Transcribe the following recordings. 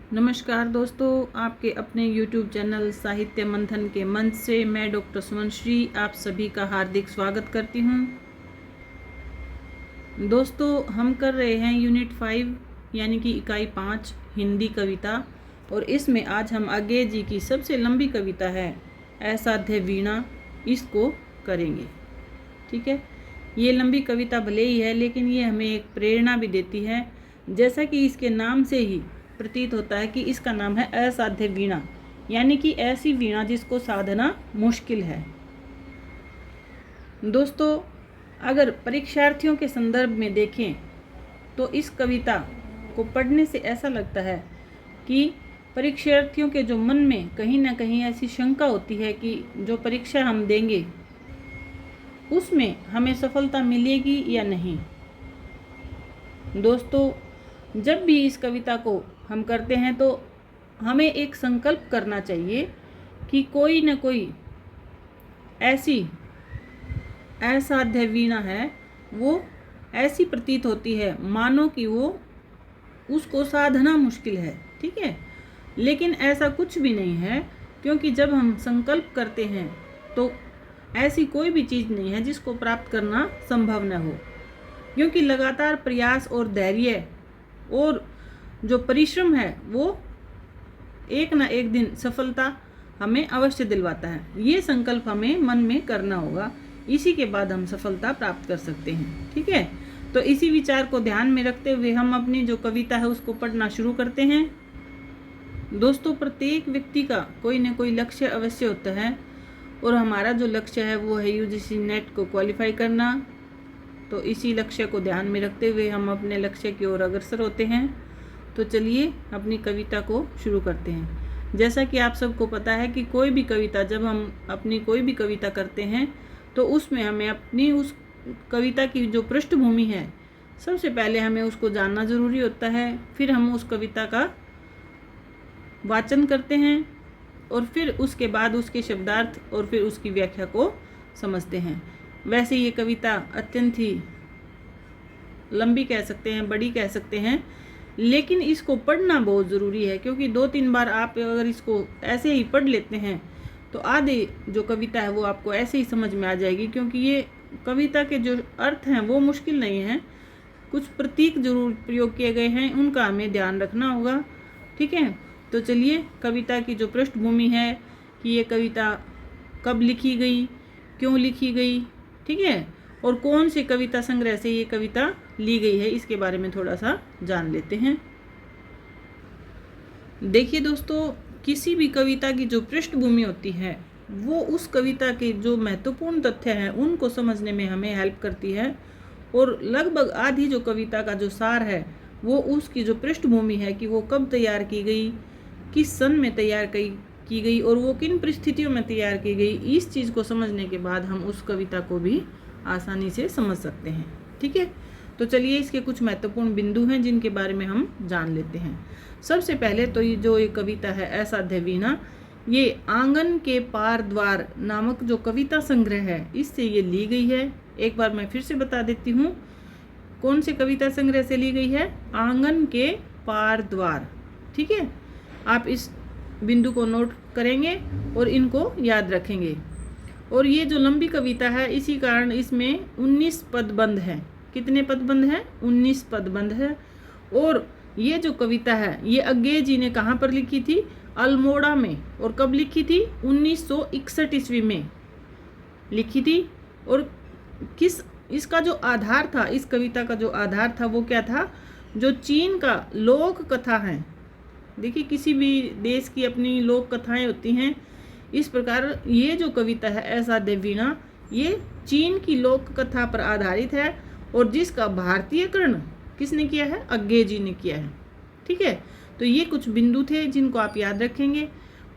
नमस्कार दोस्तों, आपके अपने YouTube चैनल साहित्य मंथन के मंच से मैं डॉक्टर सुमन श्री आप सभी का हार्दिक स्वागत करती हूँ। दोस्तों, हम कर रहे हैं यूनिट 5 यानी कि इकाई 5 हिंदी कविता, और इसमें आज हम अज्ञेय जी की सबसे लंबी कविता है असाध्य वीणा, इसको करेंगे। ठीक है, ये लंबी कविता भले ही है लेकिन ये हमें एक प्रेरणा भी देती है। जैसा कि इसके नाम से ही प्रतीत होता है कि इसका नाम है असाध्य वीणा, यानी कि ऐसी वीणा जिसको साधना मुश्किल है। दोस्तों, अगर परीक्षार्थियों के संदर्भ में देखें तो इस कविता को पढ़ने से ऐसा लगता है कि परीक्षार्थियों के जो मन में कहीं ना कहीं ऐसी शंका होती है कि जो परीक्षा हम देंगे उसमें हमें सफलता मिलेगी या नहीं। दोस्तों, जब भी इस कविता को हम करते हैं तो हमें एक संकल्प करना चाहिए कि कोई न कोई ऐसी असाध्य वीणा है, वो ऐसी प्रतीत होती है मानो कि वो उसको साधना मुश्किल है। ठीक है, लेकिन ऐसा कुछ भी नहीं है, क्योंकि जब हम संकल्प करते हैं तो ऐसी कोई भी चीज़ नहीं है जिसको प्राप्त करना संभव न हो, क्योंकि लगातार प्रयास और धैर्य और जो परिश्रम है वो एक ना एक दिन सफलता हमें अवश्य दिलवाता है। ये संकल्प हमें मन में करना होगा, इसी के बाद हम सफलता प्राप्त कर सकते हैं। ठीक है, तो इसी विचार को ध्यान में रखते हुए हम अपनी जो कविता है उसको पढ़ना शुरू करते हैं। दोस्तों, प्रत्येक व्यक्ति का कोई न कोई लक्ष्य अवश्य होता है, और हमारा जो लक्ष्य है वो है यूजीसी नेट को क्वालिफाई करना। तो इसी लक्ष्य को ध्यान में रखते हुए हम अपने लक्ष्य की ओर अग्रसर होते हैं। तो चलिए अपनी कविता को शुरू करते हैं। जैसा कि आप सबको पता है कि कोई भी कविता, जब हम अपनी कोई भी कविता करते हैं तो उसमें हमें अपनी उस कविता की जो पृष्ठभूमि है सबसे पहले हमें उसको जानना ज़रूरी होता है। फिर हम उस कविता का वाचन करते हैं और फिर उसके बाद उसके शब्दार्थ और फिर उसकी व्याख्या को समझते हैं। वैसे ये कविता अत्यंत ही लंबी कह सकते हैं, बड़ी कह सकते हैं, लेकिन इसको पढ़ना बहुत ज़रूरी है, क्योंकि 2-3 बार आप अगर इसको ऐसे ही पढ़ लेते हैं तो आधे जो कविता है वो आपको ऐसे ही समझ में आ जाएगी। क्योंकि ये कविता के जो अर्थ हैं वो मुश्किल नहीं हैं, कुछ प्रतीक जरूर प्रयोग किए गए हैं, उनका हमें ध्यान रखना होगा। ठीक है, तो चलिए कविता की जो पृष्ठभूमि है कि ये कविता कब लिखी गई, क्यों लिखी गई, ठीक है, और कौन से कविता संग्रह से ये कविता ली गई है, इसके बारे में थोड़ा सा जान लेते हैं। देखिए दोस्तों, किसी भी कविता की जो पृष्ठभूमि होती है वो उस कविता के जो महत्वपूर्ण तथ्य हैं उनको समझने में हमें हेल्प करती है, और लगभग आधी जो कविता का जो सार है वो उसकी जो पृष्ठभूमि है कि वो कब तैयार की गई, किस सन में तैयार की गई और वो किन परिस्थितियों में तैयार की गई, इस चीज़ को समझने के बाद हम उस कविता को भी आसानी से समझ सकते हैं। ठीक है, तो चलिए इसके कुछ महत्वपूर्ण बिंदु हैं जिनके बारे में हम जान लेते हैं। सबसे पहले तो ये जो कविता है असाध्य वीणा, ये आंगन के पार द्वार नामक जो कविता संग्रह है इससे ये ली गई है। एक बार मैं फिर से बता देती हूँ कौन से कविता संग्रह से ली गई है, आंगन के पार द्वार। ठीक है, आप इस बिंदु को नोट करेंगे और इनको याद रखेंगे। और ये जो लंबी कविता है इसी कारण इसमें 19 पदबंध है। कितने पदबंध हैं? 19 पदबंध है। और ये जो कविता है ये अज्ञेय जी ने कहाँ पर लिखी थी? अल्मोड़ा में। और कब लिखी थी? 1961 ईस्वी में लिखी थी। और किस इसका जो आधार था, इस कविता का जो आधार था वो क्या था? जो चीन का लोक कथा है। देखिए, किसी भी देश की अपनी लोक कथाएं होती हैं, इस प्रकार ये जो कविता है असाध्य वीणा ये चीन की लोक कथा पर आधारित है, और जिसका भारतीयकरण किसने किया है? अज्ञेय जी ने किया है। ठीक है, तो ये कुछ बिंदु थे जिनको आप याद रखेंगे।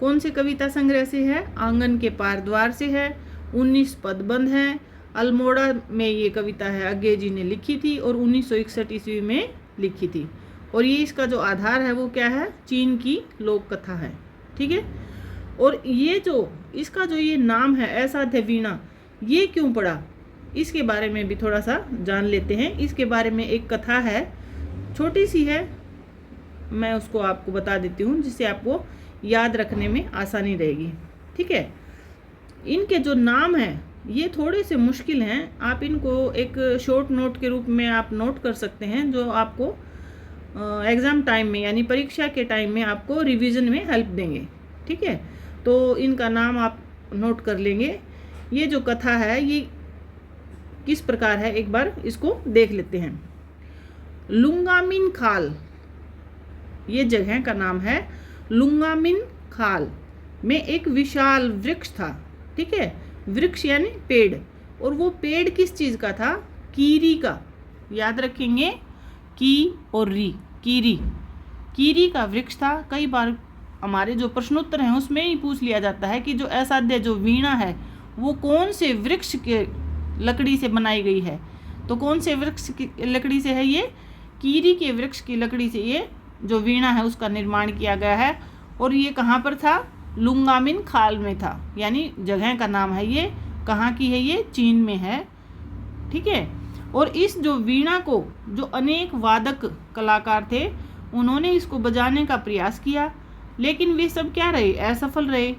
कौन से कविता संग्रह से है? आंगन के पार द्वार से है। 19 पदबंध है। अल्मोड़ा में ये कविता है अज्ञेय जी ने लिखी थी और 1961 ईस्वी में लिखी थी। और ये इसका जो आधार है वो क्या है? चीन की लोक कथा है। ठीक है, और ये जो इसका जो ये नाम है असाध्य वीणा, ये क्यों पड़ा, इसके बारे में भी थोड़ा सा जान लेते हैं। इसके बारे में एक कथा है, छोटी सी है, मैं उसको आपको बता देती हूँ, जिससे आपको याद रखने में आसानी रहेगी। ठीक है, इनके जो नाम हैं ये थोड़े से मुश्किल हैं, आप इनको एक शॉर्ट नोट के रूप में आप नोट कर सकते हैं, जो आपको एग्ज़ाम टाइम में यानी परीक्षा के टाइम में आपको रिवीजन में हेल्प देंगे। ठीक है, तो इनका नाम आप नोट कर लेंगे। ये जो कथा है ये किस प्रकार है, एक बार इसको देख लेते हैं। लुंगामिन खाल, ये जगह का नाम है। लुंगामिन खाल में एक विशाल वृक्ष था। ठीक है, वृक्ष यानी पेड़, और वो पेड़ किस चीज़ का था? कीरी का। याद रखेंगे, की और री, कीरी, कीरी का वृक्ष था। कई बार हमारे जो प्रश्नोत्तर हैं उसमें ही पूछ लिया जाता है कि जो असाध्य जो वीणा है वो कौन से वृक्ष के लकड़ी से बनाई गई है। तो कौन से वृक्ष की लकड़ी से है? ये कीरी के वृक्ष की लकड़ी से ये जो वीणा है उसका निर्माण किया गया है। और ये कहाँ पर था? लुंगामिन खाल में था, यानी जगह का नाम है। ये कहाँ की है? ये चीन में है। ठीक है, और इस जो वीणा को जो अनेक वादक कलाकार थे उन्होंने इसको बजाने का प्रयास किया, लेकिन वे सब क्या रहे? असफल रहे।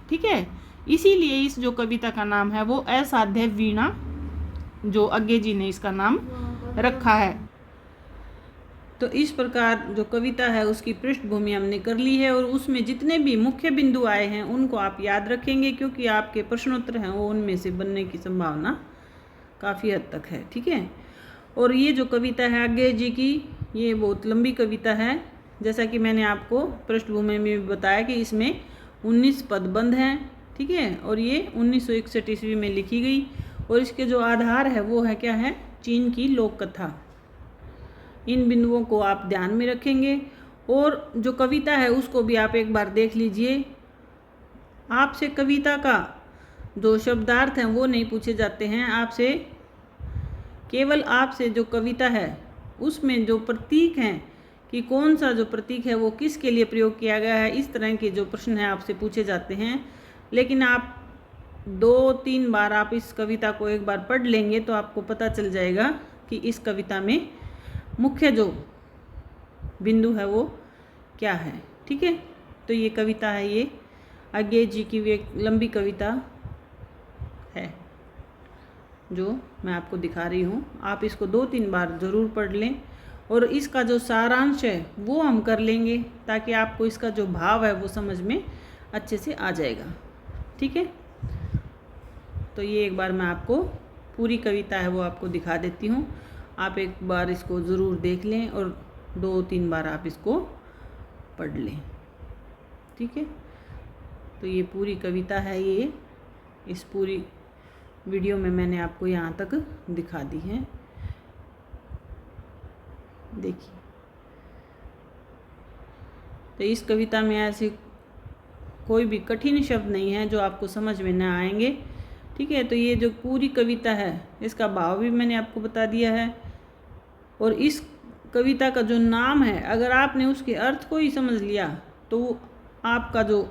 ठीक है, इसीलिए इस जो कविता का नाम है वो असाध्य वीणा, जो अज्ञे जी ने इसका नाम रखा है। तो इस प्रकार जो कविता है उसकी पृष्ठभूमि हमने कर ली है, और उसमें जितने भी मुख्य बिंदु आए हैं उनको आप याद रखेंगे, क्योंकि आपके प्रश्नोत्तर हैं वो उनमें से बनने की संभावना काफ़ी हद तक है। ठीक है, और ये जो कविता है अज्ञे जी की, ये बहुत लंबी कविता है। जैसा कि मैंने आपको पृष्ठभूमि में भी बताया कि इसमें 19 पदबंध हैं। ठीक है, और ये 1961 ईस्वी में लिखी गई, और इसके जो आधार है वो है क्या है? चीन की लोक कथा। इन बिंदुओं को आप ध्यान में रखेंगे, और जो कविता है उसको भी आप एक बार देख लीजिए। आपसे कविता का जो शब्दार्थ हैं वो नहीं पूछे जाते हैं, आपसे केवल आपसे जो कविता है उसमें जो प्रतीक हैं कि कौन सा जो प्रतीक है वो किसके लिए प्रयोग किया गया है, इस तरह के जो प्रश्न हैं आपसे पूछे जाते हैं। लेकिन आप 2-3 बार आप इस कविता को एक बार पढ़ लेंगे तो आपको पता चल जाएगा कि इस कविता में मुख्य जो बिंदु है वो क्या है। ठीक है, तो ये कविता है, ये अज्ञे जी की एक लंबी कविता है जो मैं आपको दिखा रही हूँ। आप इसको 2-3 बार ज़रूर पढ़ लें, और इसका जो सारांश है वो हम कर लेंगे, ताकि आपको इसका जो भाव है वो समझ में अच्छे से आ जाएगा। ठीक है, तो ये एक बार मैं आपको पूरी कविता है वो आपको दिखा देती हूँ। आप एक बार इसको ज़रूर देख लें और 2-3 बार आप इसको पढ़ लें। ठीक है, तो ये पूरी कविता है, ये इस पूरी वीडियो में मैंने आपको यहाँ तक दिखा दी है। देखिए, तो इस कविता में ऐसे कोई भी कठिन शब्द नहीं है जो आपको समझ में ना आएंगे। ठीक है, तो ये जो पूरी कविता है इसका भाव भी मैंने आपको बता दिया है, और इस कविता का जो नाम है अगर आपने उसके अर्थ को ही समझ लिया तो आपका जो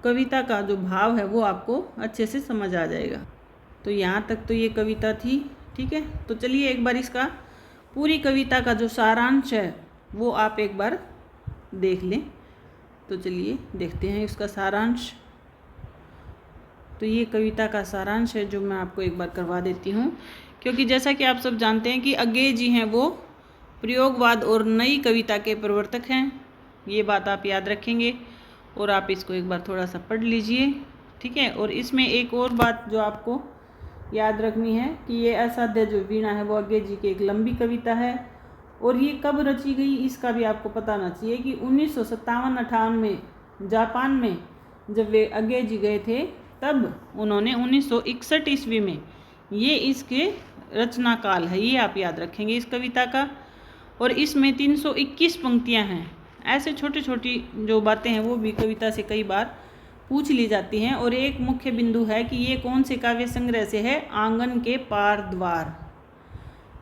कविता का जो भाव है वो आपको अच्छे से समझ आ जाएगा। तो यहाँ तक तो ये कविता थी। ठीक है, तो चलिए एक बार इसका पूरी कविता का जो सारांश है वो आप एक बार देख लें। तो चलिए देखते हैं इसका सारांश। तो ये कविता का सारांश है जो मैं आपको एक बार करवा देती हूँ, क्योंकि जैसा कि आप सब जानते हैं कि अज्ञे जी हैं वो प्रयोगवाद और नई कविता के प्रवर्तक हैं। ये बात आप याद रखेंगे, और आप इसको एक बार थोड़ा सा पढ़ लीजिए। ठीक है, और इसमें एक और बात जो आपको याद रखनी है कि ये असाध्य जो वीणा है वो अज्ञे जी की एक लंबी कविता है, और ये कब रची गई इसका भी आपको पता होना चाहिए कि 1957-58 में जापान में जब वे अज्ञे जी गए थे तब उन्होंने 1961 ईस्वी में ये इसके रचना काल है, ये आप याद रखेंगे इस कविता का। और इसमें 321 पंक्तियां हैं। ऐसे छोटी छोटी जो बातें हैं वो भी कविता से कई बार पूछ ली जाती हैं। और एक मुख्य बिंदु है कि ये कौन से काव्य संग्रह से है? आंगन के पार द्वार,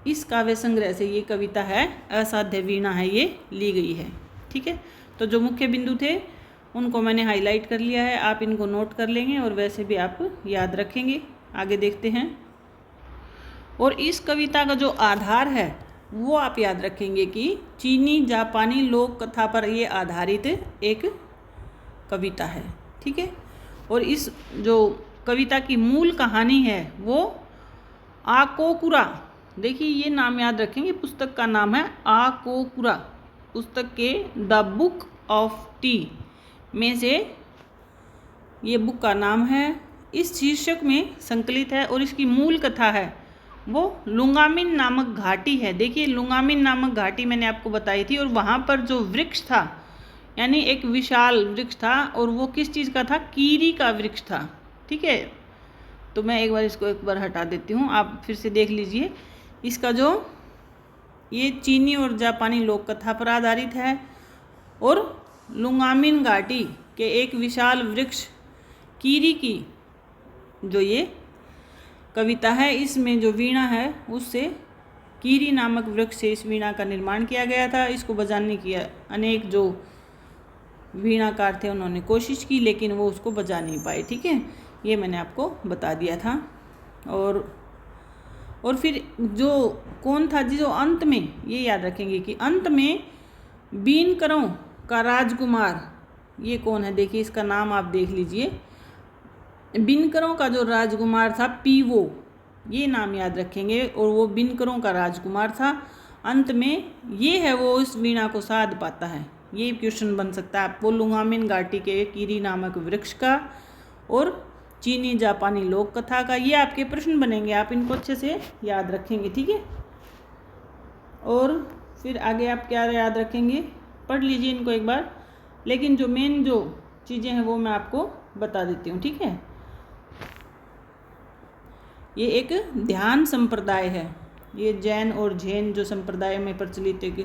इस काव्य संग्रह से ये कविता है असाध्य वीणा है, ये ली गई है। ठीक है, तो जो मुख्य बिंदु थे उनको मैंने हाईलाइट कर लिया है, आप इनको नोट कर लेंगे और वैसे भी आप याद रखेंगे। आगे देखते हैं। और इस कविता का जो आधार है वो आप याद रखेंगे कि चीनी जापानी लोक कथा पर ये आधारित एक कविता है। ठीक है, और इस जो कविता की मूल कहानी है वो आकोकुरा, देखिए ये नाम याद रखेंगे, पुस्तक का नाम है आकोकुरा, पुस्तक के द बुक ऑफ टी में से ये बुक का नाम है, इस शीर्षक में संकलित है। और इसकी मूल कथा है वो लुंगामिन नामक घाटी है। देखिए लुंगामिन नामक घाटी मैंने आपको बताई थी, और वहाँ पर जो वृक्ष था, यानी एक विशाल वृक्ष था, और वो किस चीज़ का था, कीरी का वृक्ष था। ठीक है, तो मैं एक बार इसको एक बार हटा देती हूँ, आप फिर से देख लीजिए। इसका जो ये चीनी और जापानी लोक कथा पर आधारित है, और लुंगामिन घाटी के एक विशाल वृक्ष कीरी की जो ये कविता है, इसमें जो वीणा है उससे, कीरी नामक वृक्ष से इस वीणा का निर्माण किया गया था। इसको बजाने की अनेक जो वीणाकार थे उन्होंने कोशिश की, लेकिन वो उसको बजा नहीं पाए। ठीक है, ये मैंने आपको बता दिया था। और फिर जो कौन था जो अंत में, ये याद रखेंगे कि अंत में बीनकरों का राजकुमार, ये कौन है, देखिए इसका नाम आप देख लीजिए। बिनकरों का जो राजकुमार था पीवो, ये नाम याद रखेंगे, और वो बिनकरों का राजकुमार था। अंत में ये है वो इस वीणा को साध पाता है। ये क्वेश्चन बन सकता है आपको लुंगामिन घाटी के कीरी नामक वृक्ष का और चीनी जापानी लोक कथा का, ये आपके प्रश्न बनेंगे, आप इनको अच्छे से याद रखेंगे। ठीक है, और फिर आगे आप क्या याद रखेंगे, पढ़ लीजिए इनको एक बार, लेकिन जो मेन जो चीज़ें हैं वो मैं आपको बता देती हूँ। ठीक है, ये एक ध्यान संप्रदाय है, ये जैन और जैन जो संप्रदाय में प्रचलित है, कि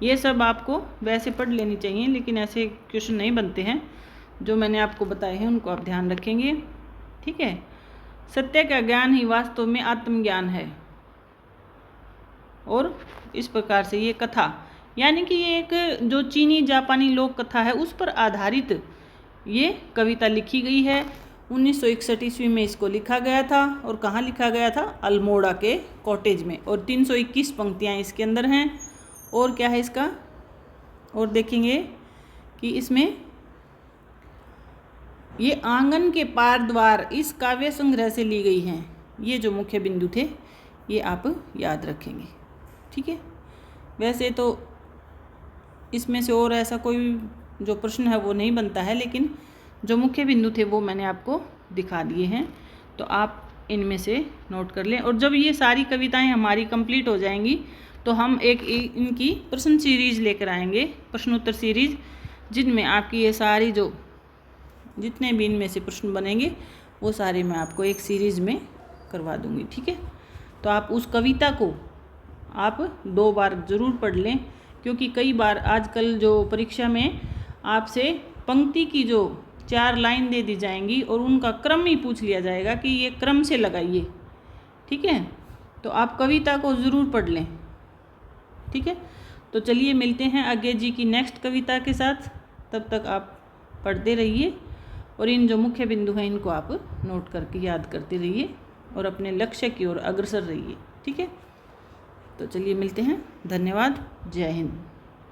ये सब आपको वैसे पढ़ लेनी चाहिए, लेकिन ऐसे क्वेश्चन नहीं बनते हैं। जो मैंने आपको बताए हैं उनको आप ध्यान रखेंगे। ठीक है, सत्य का ज्ञान ही वास्तव में आत्मज्ञान है, और इस प्रकार से ये कथा, यानी कि ये एक जो चीनी जापानी लोक कथा है उस पर आधारित ये कविता लिखी गई है। 1961 ईस्वी में इसको लिखा गया था, और कहाँ लिखा गया था, अल्मोड़ा के कॉटेज में, और 321 पंक्तियाँ इसके अंदर हैं। और क्या है इसका, और देखेंगे कि इसमें ये आंगन के पार द्वार इस काव्य संग्रह से ली गई हैं। ये जो मुख्य बिंदु थे ये आप याद रखेंगे। ठीक है, वैसे तो इसमें से और ऐसा कोई जो प्रश्न है वो नहीं बनता है, लेकिन जो मुख्य बिंदु थे वो मैंने आपको दिखा दिए हैं, तो आप इनमें से नोट कर लें। और जब ये सारी कविताएं हमारी कंप्लीट हो जाएंगी तो हम एक इनकी प्रश्न सीरीज लेकर आएंगे, प्रश्नोत्तर सीरीज, जिनमें आपकी ये सारी जो जितने भी इनमें से प्रश्न बनेंगे वो सारे मैं आपको एक सीरीज में करवा दूंगी। ठीक है, तो आप उस कविता को आप 2 बार ज़रूर पढ़ लें, क्योंकि कई बार आजकल जो परीक्षा में आपसे पंक्ति की जो 4 लाइन दे दी जाएंगी और उनका क्रम ही पूछ लिया जाएगा कि ये क्रम से लगाइए। ठीक है, तो आप कविता को ज़रूर पढ़ लें। ठीक है, तो चलिए मिलते हैं आगे जी की नेक्स्ट कविता के साथ, तब तक आप पढ़ते रहिए और इन जो मुख्य बिंदु हैं इनको आप नोट करके याद करते रहिए और अपने लक्ष्य की ओर अग्रसर रहिए। ठीक है, तो चलिए मिलते हैं, धन्यवाद, जय हिंद।